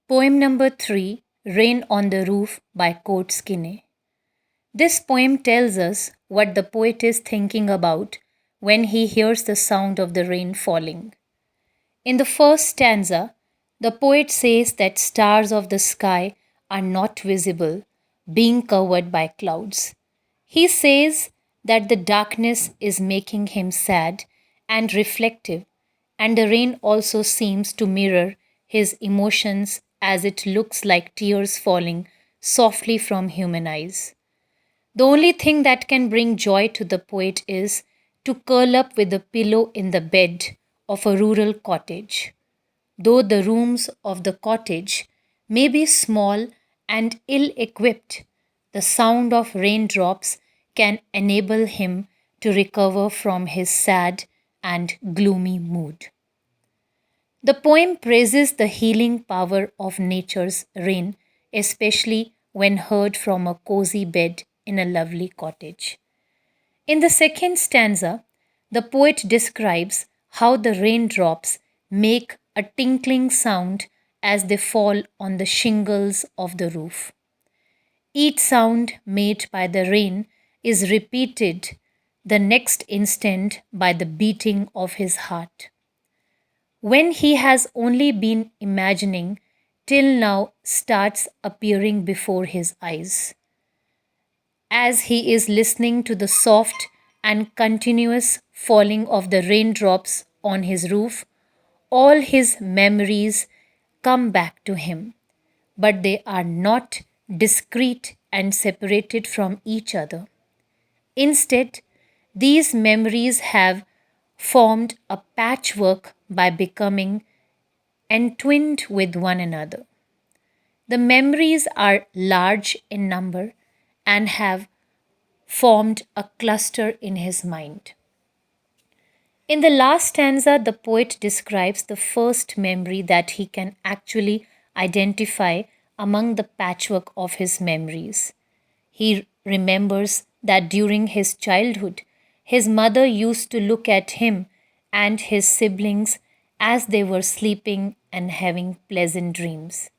Poem number 3, Rain on the Roof by Court Skinney. This poem tells us what the poet is thinking about when he hears the sound of the rain falling. In the first stanza, the poet says that stars of the sky are not visible, being covered by clouds. He says that the darkness is making him sad and reflective, and the rain also seems to mirror his emotions as it looks like tears falling softly from human eyes. The only thing that can bring joy to the poet is to curl up with a pillow in the bed of a rural cottage. Though the rooms of the cottage may be small and ill equipped, the sound of raindrops can enable him to recover from his sad and gloomy mood. The poem praises the healing power of nature's rain, especially when heard from a cozy bed in a lovely cottage. In the second stanza, the poet describes how the raindrops make a tinkling sound as they fall on the shingles of the roof. Each sound made by the rain is repeated the next instant by the beating of his heart. When he has only been imagining till now starts appearing before his eyes. As he is listening to the soft and continuous falling of the raindrops on his roof, all his memories come back to him, but they are not discrete and separated from each other. Instead, these memories have formed a patchwork by becoming entwined with one another. The memories are large in number and have formed a cluster in his mind. In the last stanza, the poet describes the first memory that he can actually identify among the patchwork of his memories. He remembers that during his childhood, his mother used to look at him and his siblings as they were sleeping and having pleasant dreams.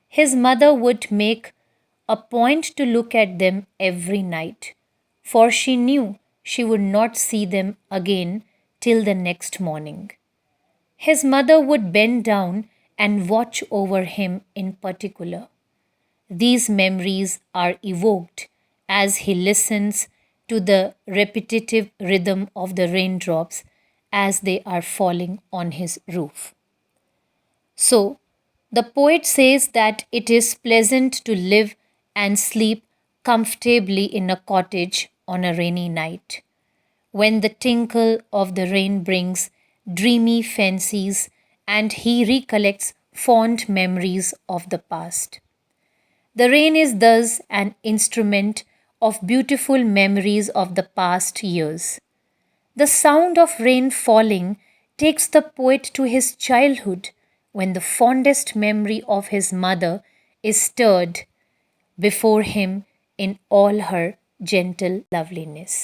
His mother would make a point to look at them every night, for she knew she would not see them again till the next morning. His mother would bend down and watch over him in particular. These memories are evoked as he listens to the repetitive rhythm of the raindrops as they are falling on his roof. So, the poet says that it is pleasant to live and sleep comfortably in a cottage on a rainy night, when the tinkle of the rain brings dreamy fancies and he recollects fond memories of the past. The rain is thus an instrument of beautiful memories of the past years. The sound of rain falling takes the poet to his childhood when the fondest memory of his mother is stirred before him in all her gentle loveliness.